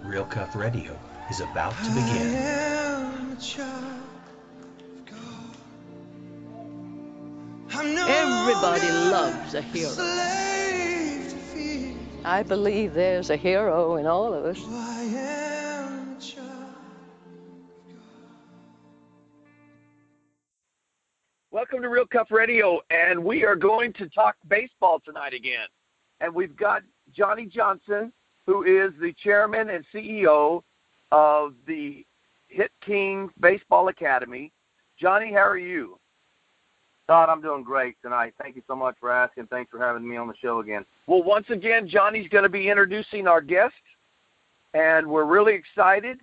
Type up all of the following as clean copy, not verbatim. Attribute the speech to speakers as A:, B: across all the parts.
A: Real Cuff Radio is about to begin.
B: I am a child of God. I'm no
C: Everybody
B: longer
C: loves a
B: a
C: hero.
B: slave to fear.
C: I believe there's a hero in all of us.
B: Oh, I am a child.
D: Welcome to Real Cuff Radio, and we are going to talk baseball tonight again. And we've got Johnny Johnson, who is the chairman and CEO of the Hit King Baseball Academy. Johnny, how are you?
E: Todd, I'm doing great tonight. Thank you so much for asking. Thanks for having me on the show again.
D: Well, once again, Johnny's going to be introducing our guest, and we're really excited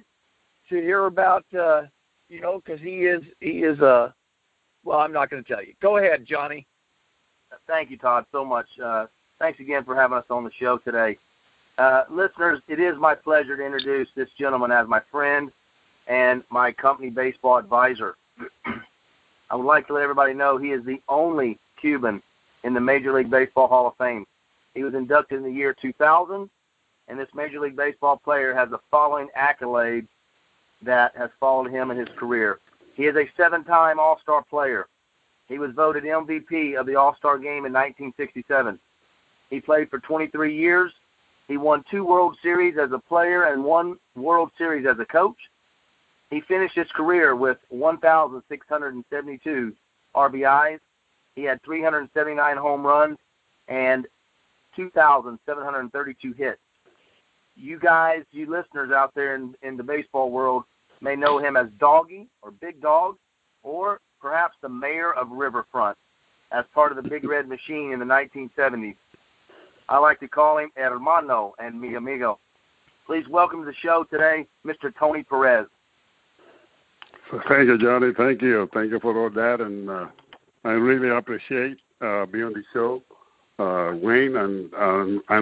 D: to hear about, because he is well, I'm not going to tell you. Go ahead, Johnny.
E: Thank you, Todd, so much. Thanks again for having us on the show today. Listeners, it is my pleasure to introduce this gentleman as my friend and my company baseball advisor. I would like to let everybody know he is the only Cuban in the Major League Baseball Hall of Fame. He was inducted in the year 2000, and this Major League Baseball player has the following accolades that has followed him in his career. He is a 7-time All-Star player. He was voted MVP of the All-Star Game in 1967. He played for 23 years. He won 2 World Series as a player and 1 World Series as a coach. He finished his career with 1,672 RBIs. He had 379 home runs and 2,732 hits. You guys, you listeners out there in the baseball world may know him as Doggy or Big Dog, or perhaps the mayor of Riverfront as part of the Big Red Machine in the 1970s. I like to call him Hermano and mi amigo. Please welcome to the show today, Mr. Tony Perez.
F: Thank you, Johnny. Thank you. Thank you for all that. And I really appreciate being on the show, Wayne. And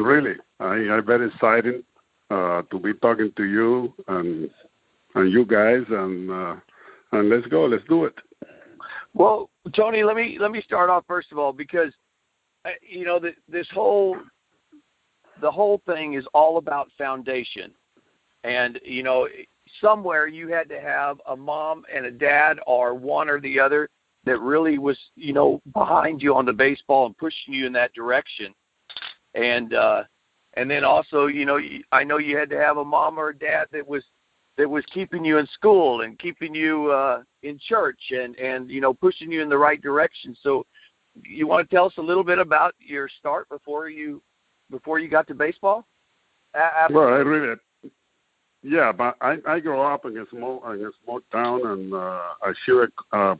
F: really, I'm very excited to be talking to you and you guys. And let's go. Let's do it.
D: Well, Tony, let me start off first of all because the whole thing is all about foundation, and somewhere you had to have a mom and a dad or one or the other that really was behind you on the baseball and pushing you in that direction, and then also I know you had to have a mom or a dad that was keeping you in school and keeping you in church and pushing you in the right direction. So you want to tell us a little bit about your start before you got to baseball?
F: Well, but I grew up in a small town, and I shared a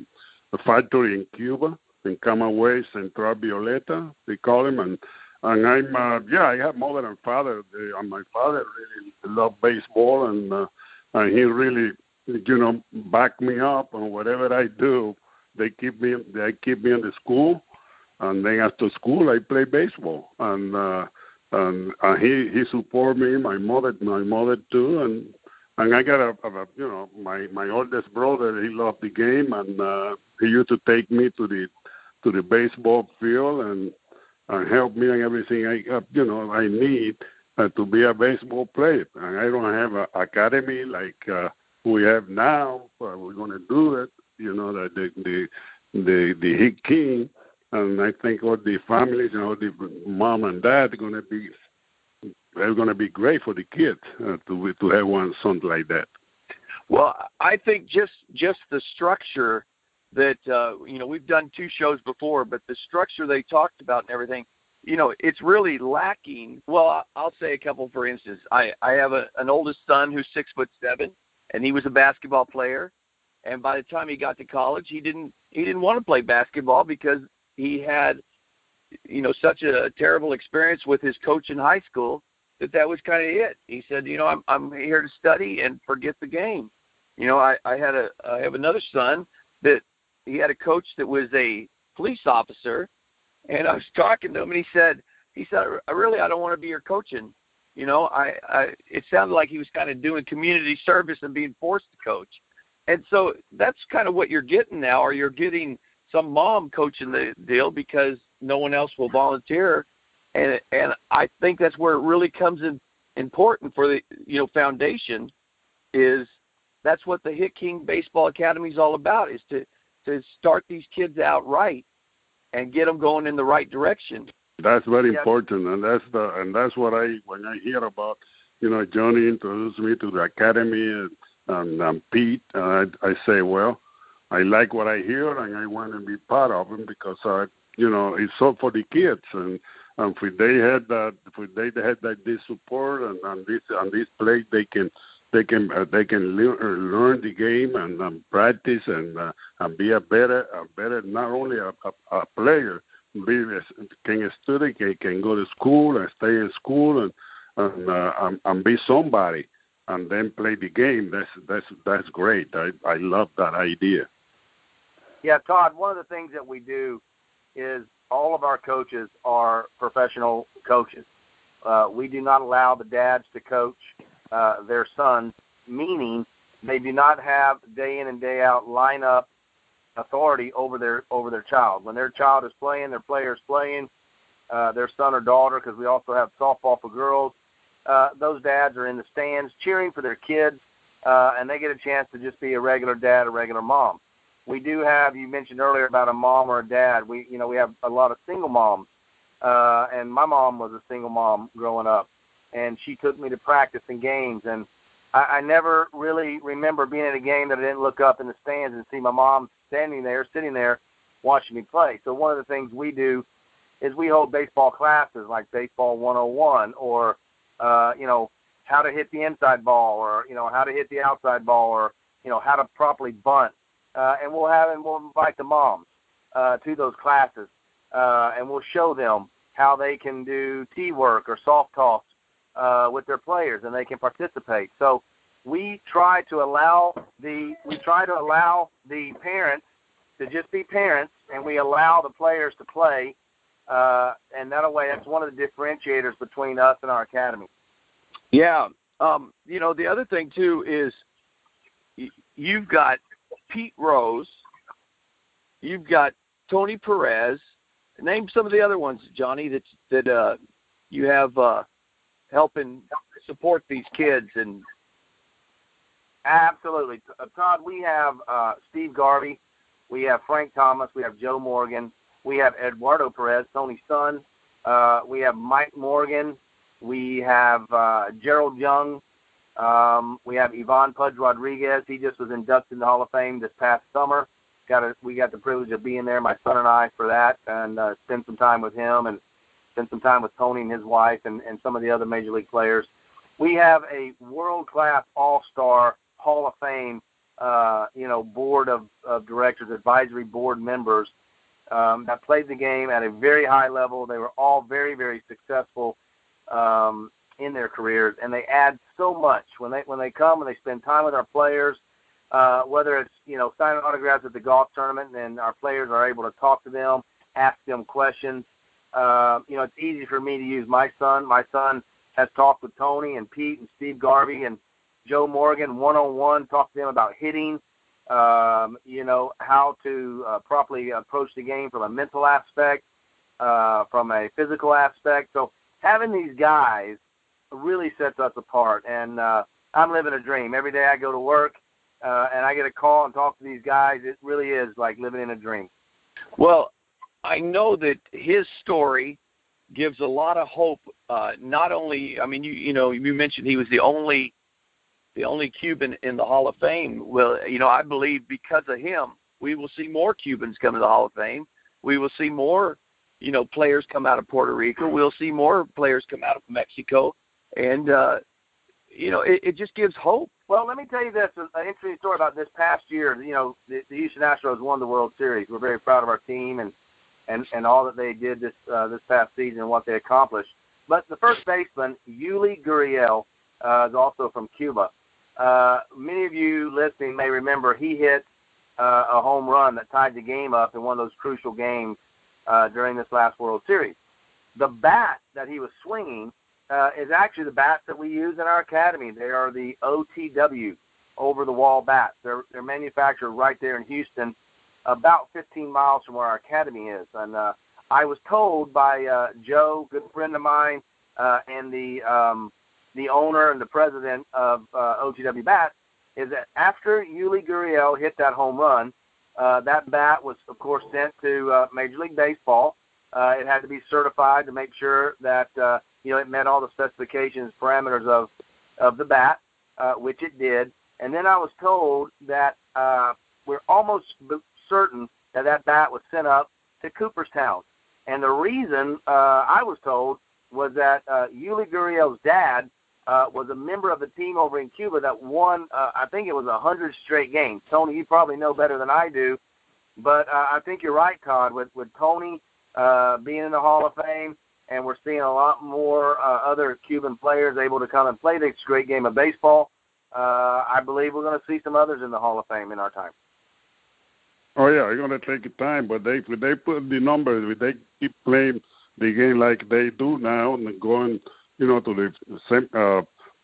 F: factory in Cuba, in Camagüey, Central Violeta, they call him, and I'm I have mother and father, and my father really loved baseball, and he really back me up on whatever I do. They keep me in the school, and then after school I play baseball, and he support me, my mother too, and I got my oldest brother. He loved the game, and he used to take me to the baseball field and help me on everything I need to be a baseball player. And I don't have an academy like we have now, but we're going to do it. The Hit King. And I think all the families and all the mom and dad are going to be great for the kids to have one something like that.
D: Well, I think just the structure that we've done 2 shows before, but the structure they talked about and everything, it's really lacking. Well, I'll say a couple. For instance, I have an oldest son who's 6'7", and he was a basketball player. And by the time he got to college, he didn't want to play basketball because he had, such a terrible experience with his coach in high school that was kind of it. He said, I'm here to study and forget the game. I have another son that he had a coach that was a police officer, and I was talking to him, and he said, I don't want to be your coaching. It sounded like he was kind of doing community service and being forced to coach. And so that's kind of what you're getting now, or you're getting some mom coaching the deal because no one else will volunteer. And I think that's where it really comes important for the foundation is that's what the Hit King Baseball Academy is all about, is to start these kids out right and get them going in the right direction.
F: That's very important, and that's what when I hear about, Johnny introduced me to the academy and Pete, I say, well, I like what I hear and I want to be part of them because it's all for the kids, and if they had this support and this place, they can learn the game and practice and be a better not only a player, can study, can go to school and stay in school and be somebody and then play the game. That's great. I love that idea.
E: Yeah, Todd, one of the things that we do is all of our coaches are professional coaches. We do not allow the dads to coach their sons, meaning they do not have day in and day out lineup authority over their child. When their child is playing, their player is playing, their son or daughter, because we also have softball for girls, those dads are in the stands cheering for their kids, and they get a chance to just be a regular dad, a regular mom. We do have, you mentioned earlier about a mom or a dad. We have a lot of single moms, and my mom was a single mom growing up, and she took me to practice and games, and I never really remember being at a game that I didn't look up in the stands and see my mom sitting there, watching me play. So one of the things we do is we hold baseball classes like Baseball 101 or, how to hit the inside ball or, how to hit the outside ball or, how to properly bunt. And we'll invite the moms to those classes, and we'll show them how they can do tee work or soft toss with their players, and they can participate. So we try to allow the parents to just be parents, and we allow the players to play, and that way that's one of the differentiators between us and our academy.
D: Yeah. The other thing, too, is you've got Pete Rose, you've got Tony Perez. Name some of the other ones, Johnny, that you have helping support these kids. And
E: absolutely, Todd. We have Steve Garvey, we have Frank Thomas, we have Joe Morgan, we have Eduardo Perez, Tony's son. We have Mike Morgan, we have Gerald Young. We have Ivan Pudge Rodriguez. He just was inducted in the Hall of Fame this past summer. We got the privilege of being there, my son and I, for that, and spend some time with him and spend some time with Tony and his wife and some of the other Major League players. We have a world-class all-star Hall of Fame, board of directors, advisory board members that played the game at a very high level. They were all very, very successful in their careers, and they add so much when they come and they spend time with our players, whether it's signing autographs at the golf tournament and our players are able to talk to them, ask them questions. It's easy for me to use my son. My son has talked with Tony and Pete and Steve Garvey and Joe Morgan one-on-one, talk to them about hitting, how to properly approach the game from a mental aspect, from a physical aspect. So having these guys really sets us apart, and I'm living a dream. Every day I go to work, and I get a call and talk to these guys. It really is like living in a dream.
D: Well, I know that his story gives a lot of hope. Not only, you mentioned he was the only Cuban in the Hall of Fame. Well, I believe because of him, we will see more Cubans come to the Hall of Fame. We will see more, players come out of Puerto Rico. We'll see more players come out of Mexico. And, it just gives hope.
E: Well, let me tell you this, an interesting story about this past year. The Houston Astros won the World Series. We're very proud of our team and all that they did this past season and what they accomplished. But the first baseman, Yuli Gurriel, is also from Cuba. Many of you listening may remember he hit a home run that tied the game up in one of those crucial games during this last World Series. The bat that he was swinging is actually the bats that we use in our academy. They are the OTW, over-the-wall bats. They're manufactured right there in Houston, about 15 miles from where our academy is. And I was told by Joe, good friend of mine, and the the owner and the president of OTW Bats, is that after Yuli Gurriel hit that home run, that bat was, of course, sent to Major League Baseball. It had to be certified to make sure that it met all the specifications, parameters of the bat, which it did. And then I was told that we're almost certain that that bat was sent up to Cooperstown. And the reason I was told was that Yuli Gurriel's dad was a member of the team over in Cuba that won, I think it was 100 straight games. Tony, you probably know better than I do, but I think you're right, Todd, with Tony being in the Hall of Fame, and we're seeing a lot more other Cuban players able to come and play this great game of baseball. I believe we're going to see some others in the Hall of Fame in our time.
F: Oh, yeah, it's going to take time, but if they put the numbers, if they keep playing the game like they do now and going, to the same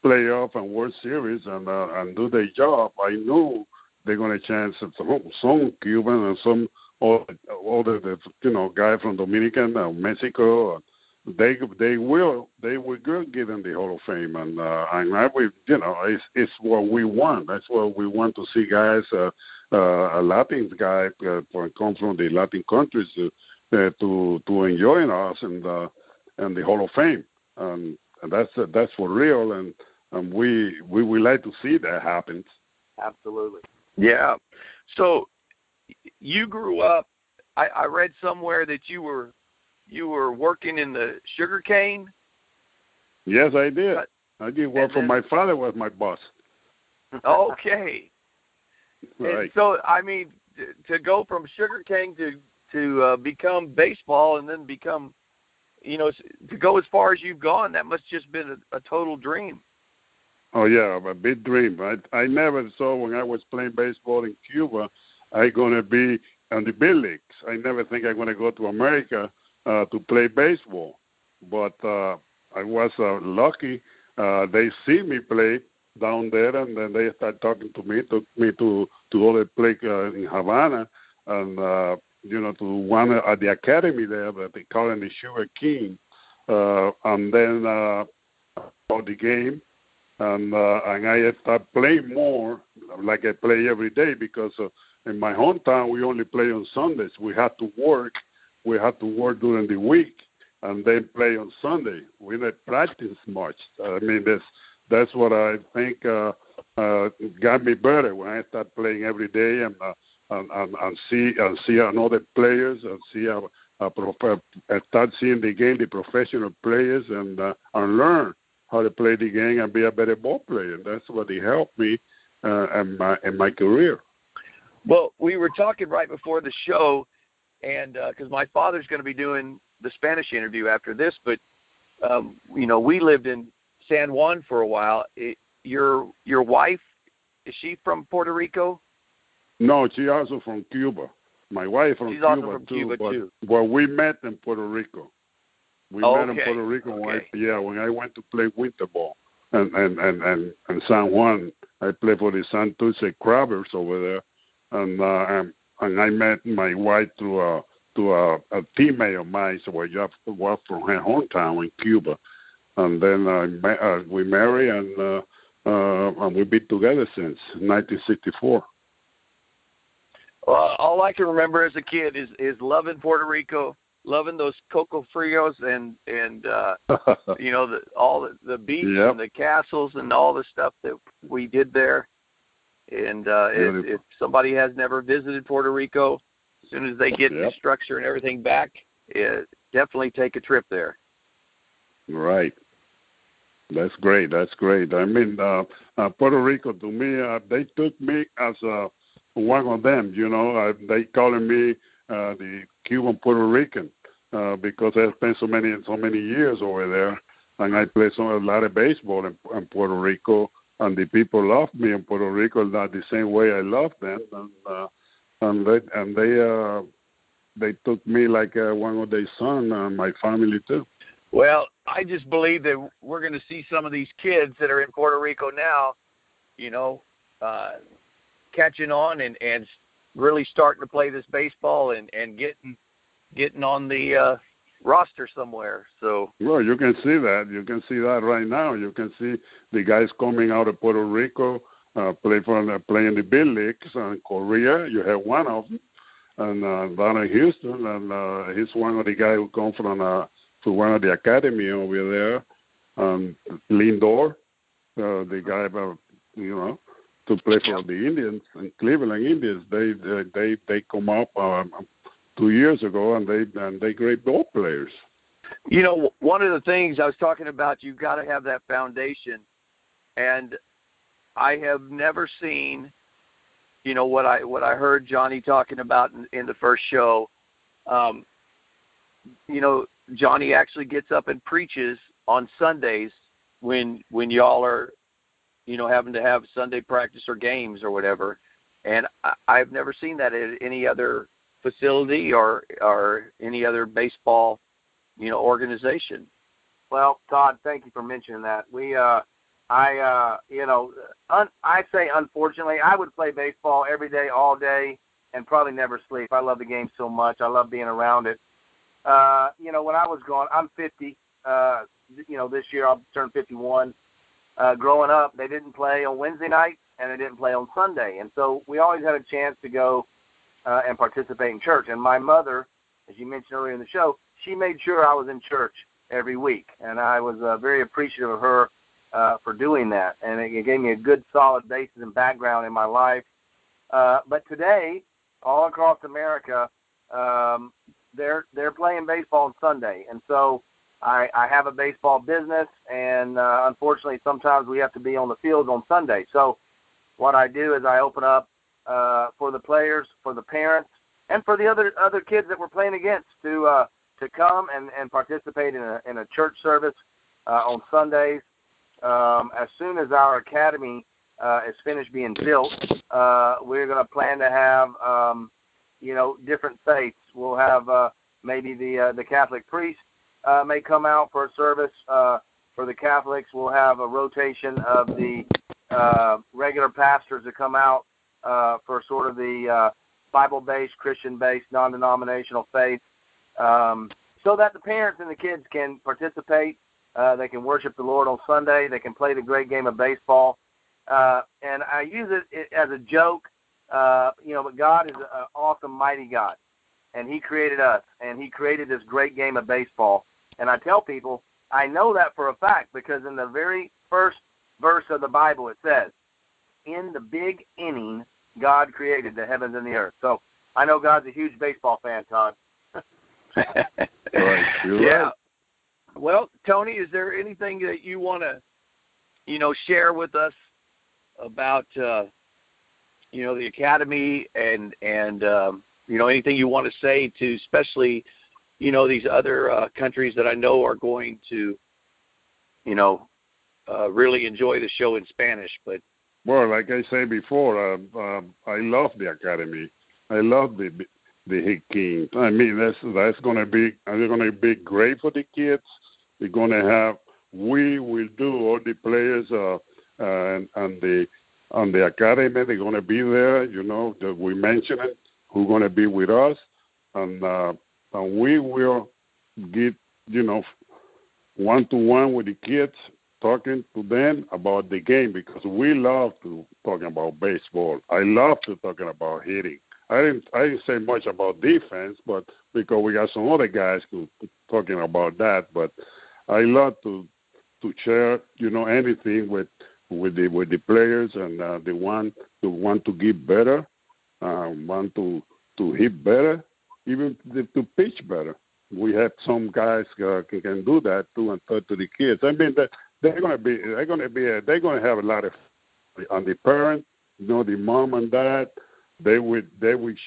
F: playoff and World Series and do their job, I know they're going to chance some Cuban and some other guy from Dominican or Mexico. They will get in the Hall of Fame, and I will, it's what we want. That's what we want to see, guys. A Latin guy come from the Latin countries to enjoy us and the Hall of Fame, and that's for real. And we would like to see that happen.
E: Absolutely.
D: Yeah. So you grew up. I read somewhere that you were working in the sugar cane.
F: Yes, I did. I did work for my father was my boss.
D: Okay.
F: Right.
D: And so, I mean, to go from sugar cane to become baseball and then become, to go as far as you've gone, that must just been a total dream.
F: Oh, yeah, a big dream. I never saw when I was playing baseball in Cuba, I'm going to be in the big leagues. I never think I'm going to go to America to play baseball. But I was lucky. They see me play down there, and then they start talking to me, took me to other place in Havana, and to one at the academy there that they call it the Sugar King, and then for the game, and I start playing more like I play every day because in my hometown we only play on Sundays. We have to work during the week and then play on Sunday. We don't practice much. I mean, that's what I think got me better when I start playing every day and see another players and see start seeing the game, the professional players, and learn how to play the game and be a better ball player. That's what it helped me in my career.
D: Well, we were talking right before the show, and because my father's going to be doing the Spanish interview after this, but we lived in San Juan for a while. Your wife, is she from Puerto Rico?
F: No, she's also from Cuba. My wife from
D: She's
F: Cuba
D: also from
F: too.
D: Cuba
F: but,
D: too.
F: Well, we met in Puerto Rico. We met in Puerto Rico.
D: Okay.
F: When I went to play winter ball and San Juan, I played for the Santurce Crabbers over there, and I met my wife through a teammate of mine, so I was from her hometown in Cuba, and then we married and we've been together since 1964.
D: Well, all I can remember as a kid is loving Puerto Rico, loving those coco frios and all the beach and the castles and all the stuff that we did there. And if somebody has never visited Puerto Rico, as soon as they get the structure and everything back, definitely take a trip there.
F: Right. That's great. I mean, Puerto Rico, to me, they took me as one of them, they calling me the Cuban Puerto Rican because I spent so many years over there, and I played a lot of baseball in Puerto Rico, and the people love me in Puerto Rico not the same way I love them, and they took me like one of their sons, and my family too.
D: Well, I just believe that we're going to see some of these kids that are in Puerto Rico now, catching on and really starting to play this baseball and getting on the roster somewhere. So
F: well, you can see that. You can see that right now. You can see the guys coming out of Puerto Rico, play in the big leagues. In Korea, you have one of them, and down in Houston, and he's one of the guys who come from one of the academy over there, Lindor, the guy to play for the Indians and Cleveland Indians. They come up 2 years ago, and they great ball players.
D: You know, one of the things I was talking about, you've got to have that foundation, and I have never seen, you know, what I heard Johnny talking about in the first show. You know, Johnny actually gets up and preaches on Sundays when y'all are, you know, having to have Sunday practice or games or whatever. And I've never seen that at any other facility or any other baseball, you know, organization.
E: Well, Todd, thank you for mentioning that. I say unfortunately, I would play baseball every day, all day, and probably never sleep. I love the game so much. I love being around it. You know, when I was growing, I'm 50. You know, this year I'll turn 51. Growing up, they didn't play on Wednesday nights and they didn't play on Sunday, and so we always had a chance to go and participate in church. And my mother, as you mentioned earlier in the show, she made sure I was in church every week, and I was very appreciative of her for doing that, and it gave me a good, solid basis and background in my life. But today, all across America, they're playing baseball on Sunday, and so I have a baseball business, and unfortunately, sometimes we have to be on the field on Sunday. So what I do is I open up for the players, for the parents, and for the other kids that we're playing against to come and participate in a church service on Sundays. As soon as our academy is finished being built, we're going to plan to have you know, different faiths. We'll have maybe the Catholic priest may come out for a service. For the Catholics, we'll have a rotation of the regular pastors that come out for sort of the Bible-based, Christian-based, non-denominational faith, so that the parents and the kids can participate. They can worship the Lord on Sunday. They can play the great game of baseball. And I use it as a joke, you know, but God is an awesome, mighty God. And He created us, and He created this great game of baseball. And I tell people, I know that for a fact, because in the very first verse of the Bible it says, in the big inning, God created the heavens and the earth. So I know God's a huge baseball fan, Todd.
F: Right.
D: Yeah. Right. Well, Tony, is there anything that you want to, you know, share with us about, you know, the academy and you know, anything you want to say to especially, you know, these other countries that I know are going to, you know, really enjoy the show in Spanish? But
F: well, like I said before, I love the academy. I love the Hit King. I mean, that's going to be great for the kids. We're going to have, we will do all the players and the academy. They're going to be there. You know, that we mentioned it. Who's going to be with us, and we will get, you know, one-to-one with the kids, talking to them about the game, because we love to talking about baseball. I love to talking about hitting. I didn't say much about defense, but because we got some other guys talking about that. But I love to share, you know, anything with the players, and they want to get better, want to hit better, even to pitch better. We have some guys can do that too, and talk to the kids. I mean, they're going to have a lot of, on the parent, you know, the mom and dad. They will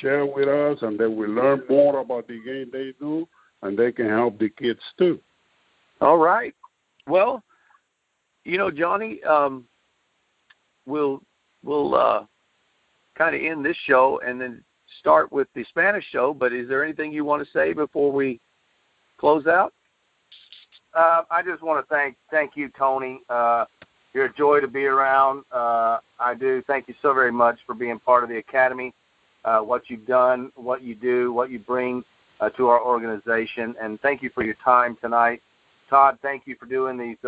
F: share with us, and they will learn more about the game they do, and they can help the kids too.
D: All right. Well, you know, Johnny, we'll kind of end this show and then start with the Spanish show. But is there anything you want to say before we close out?
E: I just want to thank you, Tony. You're a joy to be around. I do. Thank you so very much for being part of the Academy, what you've done, what you do, what you bring to our organization. And thank you for your time tonight. Todd, thank you for doing these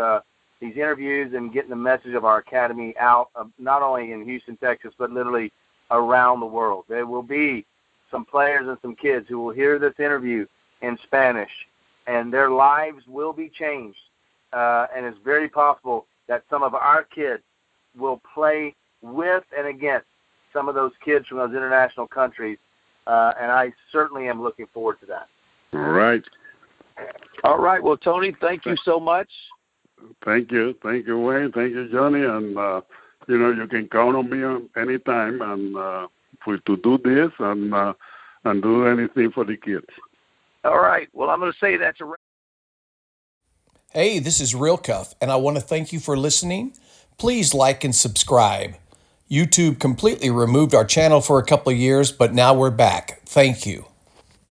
E: interviews and getting the message of our academy out, not only in Houston, Texas, but literally around the world. There will be some players and some kids who will hear this interview in Spanish, and their lives will be changed. And it's very possible that some of our kids will play with and against some of those kids from those international countries, and I certainly am looking forward to that.
F: All right.
D: All right. Well, Tony, thank you so much.
F: Thank you, Wayne. Thank you, Johnny. And you can count on me anytime, and to do this and do anything for the kids.
D: All right. Well, I'm going to say that's a wrap.
G: Hey, this is Real Cuff, and I want to thank you for listening. Please like and subscribe. YouTube completely removed our channel for a couple of years, but now we're back. Thank you.